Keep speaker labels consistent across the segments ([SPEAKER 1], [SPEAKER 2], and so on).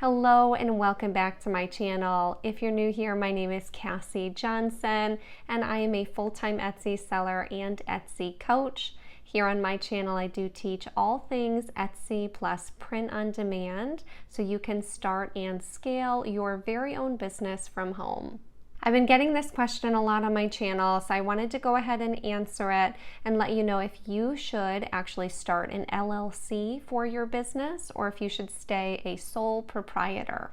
[SPEAKER 1] Hello and welcome back to my channel. If you're new here, my name is Cassie Johnson and I am a full-time Etsy seller and Etsy coach. Here on my channel, I do teach all things Etsy plus print on demand so you can start and scale your very own business from home. I've been getting this question a lot on my channel, so I wanted to go ahead and answer it and let you know if you should actually start an LLC for your business or if you should stay a sole proprietor.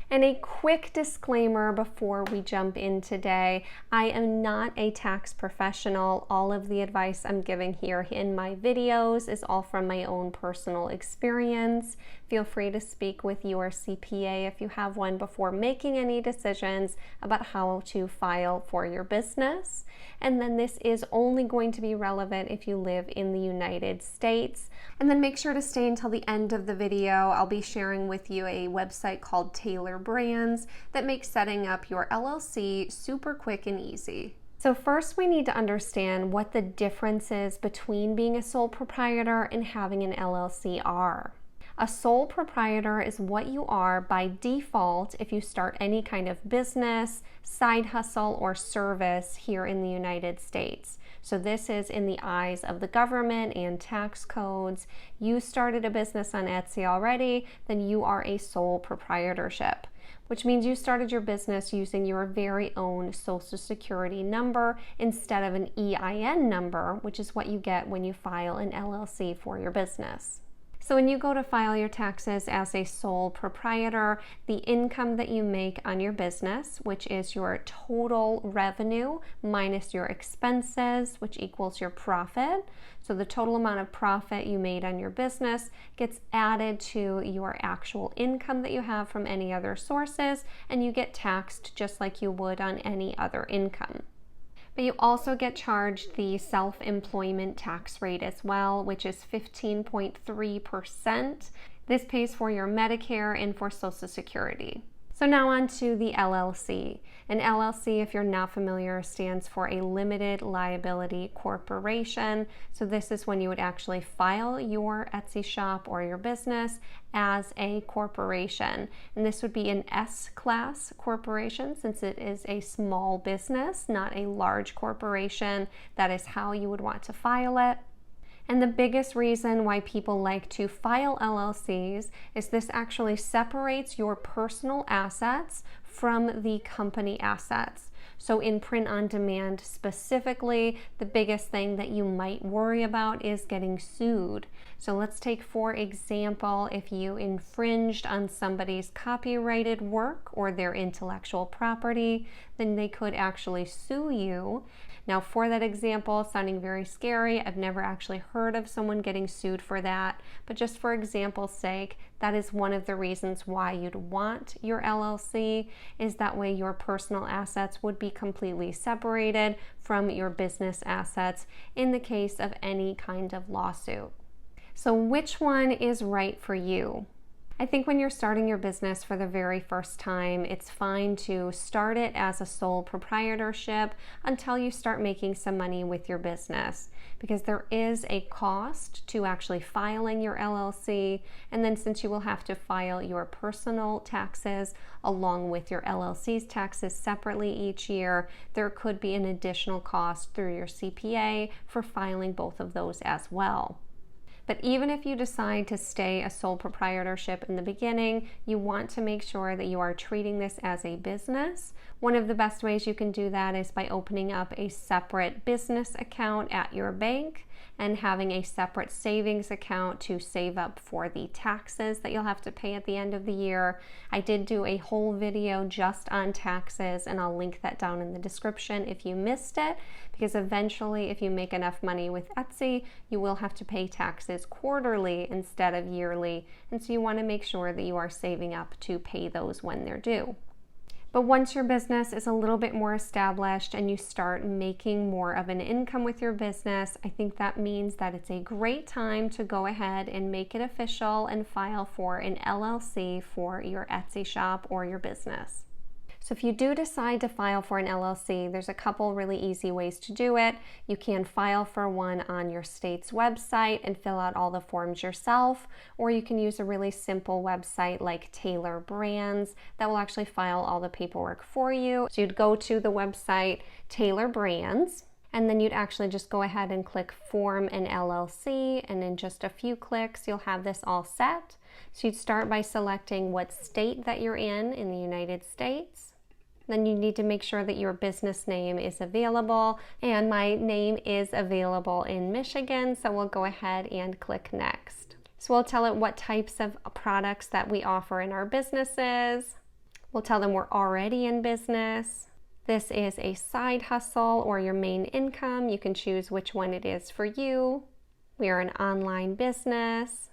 [SPEAKER 1] And a quick disclaimer before we jump in today, I am not a tax professional. All of the advice I'm giving here in my videos is all from my own personal experience. Feel free to speak with your CPA if you have one before making any decisions about how to file for your business. And then this is only going to be relevant if you live in the United States. And then make sure to stay until the end of the video. I'll be sharing with you a website called Taylor Brands that makes setting up your LLC super quick and easy. So first we need to understand what the differences between being a sole proprietor and having an LLC are. A sole proprietor is what you are by default if you start any kind of business, side hustle, or service here in the United States. So this is in the eyes of the government and tax codes. You started a business on Etsy already, then you are a sole proprietorship, which means you started your business using your very own Social Security number instead of an EIN number, which is what you get when you file an LLC for your business. So when you go to file your taxes as a sole proprietor, the income that you make on your business, which is your total revenue minus your expenses, which equals your profit. So the total amount of profit you made on your business gets added to your actual income that you have from any other sources, and you get taxed just like you would on any other income. But you also get charged the self-employment tax rate as well, which is 15.3%. This pays for your Medicare and for Social Security. So now on to the LLC. An LLC, if you're not familiar, stands for a limited liability corporation. So this is when you would actually file your Etsy shop or your business as a corporation. And this would be an S-class corporation since it is a small business, not a large corporation. That is how you would want to file it. And the biggest reason why people like to file LLCs is this actually separates your personal assets from the company assets. So in print on demand specifically, the biggest thing that you might worry about is getting sued. So let's take, for example, if you infringed on somebody's copyrighted work or their intellectual property, then they could actually sue you. Now for that example, sounding very scary, I've never actually heard of someone getting sued for that, but just for example's sake, that is one of the reasons why you'd want your LLC, is that way your personal assets would be completely separated from your business assets in the case of any kind of lawsuit. So which one is right for you? I think when you're starting your business for the very first time, it's fine to start it as a sole proprietorship until you start making some money with your business, because there is a cost to actually filing your LLC, and then since you will have to file your personal taxes along with your LLC's taxes separately each year, there could be an additional cost through your CPA for filing both of those as well. But even if you decide to stay a sole proprietorship in the beginning, you want to make sure that you are treating this as a business. One of the best ways you can do that is by opening up a separate business account at your bank and having a separate savings account to save up for the taxes that you'll have to pay at the end of the year. I did do a whole video just on taxes, and I'll link that down in the description if you missed it, because eventually if you make enough money with Etsy, you will have to pay taxes quarterly instead of yearly, and so you want to make sure that you are saving up to pay those when they're due. But once your business is a little bit more established and you start making more of an income with your business, I think that means that it's a great time to go ahead and make it official and file for an LLC for your Etsy shop or your business. So if you do decide to file for an LLC, there's a couple really easy ways to do it. You can file for one on your state's website and fill out all the forms yourself, or you can use a really simple website like Taylor Brands that will actually file all the paperwork for you. So you'd go to the website Taylor Brands, and then you'd actually just go ahead and click Form an LLC, and in just a few clicks, you'll have this all set. So you'd start by selecting what state that you're in the United States. Then you need to make sure that your business name is available, and my name is available in Michigan, so we'll go ahead and click Next. So we'll tell it what types of products that we offer in our businesses. We'll tell them we're already in business. This is a side hustle or your main income. You can choose which one it is for you. We are an online business.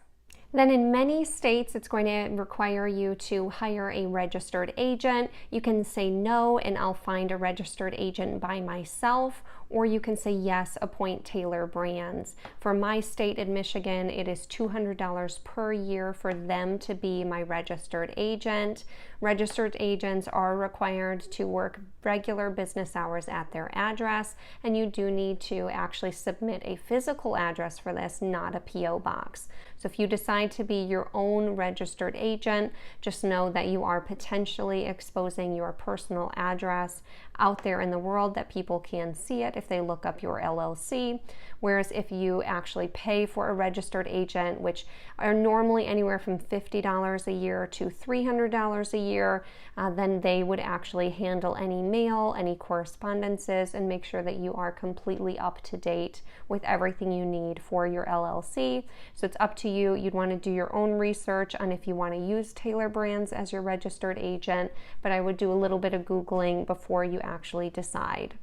[SPEAKER 1] Then in many states, it's going to require you to hire a registered agent. You can say no, and I'll find a registered agent by myself, or you can say yes, appoint Taylor Brands. For my state in Michigan, it is $200 per year for them to be my registered agent. Registered agents are required to work regular business hours at their address, and you do need to actually submit a physical address for this, not a P.O. box. So if you decide to be your own registered agent, just know that you are potentially exposing your personal address out there in the world, that people can see it if they look up your LLC. Whereas if you actually pay for a registered agent, which are normally anywhere from $50 a year to $300 a year, then they would actually handle any mail, any correspondences, and make sure that you are completely up to date with everything you need for your LLC. So it's up to you. You'd want to do your own research on if you want to use Taylor Brands as your registered agent, but I would do a little bit of Googling before you actually decide.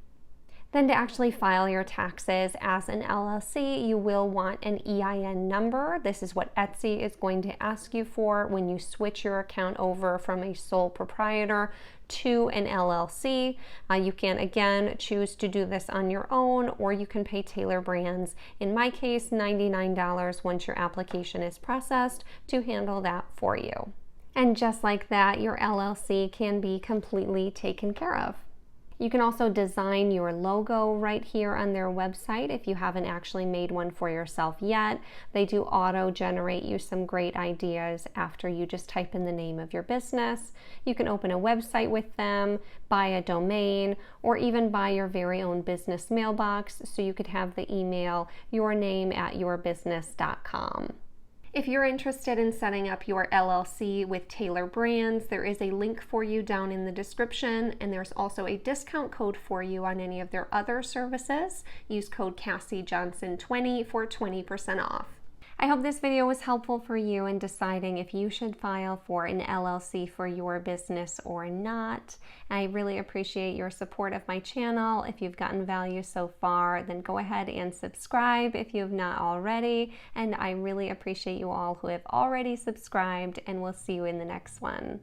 [SPEAKER 1] Then to actually file your taxes as an LLC, you will want an EIN number. This is what Etsy is going to ask you for when you switch your account over from a sole proprietor to an LLC. You can again choose to do this on your own, or you can pay Taylor Brands, in my case $99 once your application is processed, to handle that for you. And just like that, your LLC can be completely taken care of. You can also design your logo right here on their website if you haven't actually made one for yourself yet. They do auto-generate you some great ideas after you just type in the name of your business. You can open a website with them, buy a domain, or even buy your very own business mailbox, so you could have the email yourname@yourbusiness.com. If you're interested in setting up your LLC with Taylor Brands, there is a link for you down in the description, and there's also a discount code for you on any of their other services. Use code 𝗗𝗓𝗏20 for 20% off. I hope this video was helpful for you in deciding if you should file for an LLC for your business or not. I really appreciate your support of my channel. If you've gotten value so far, then go ahead and subscribe if you have not already. And I really appreciate you all who have already subscribed, and we'll see you in the next one.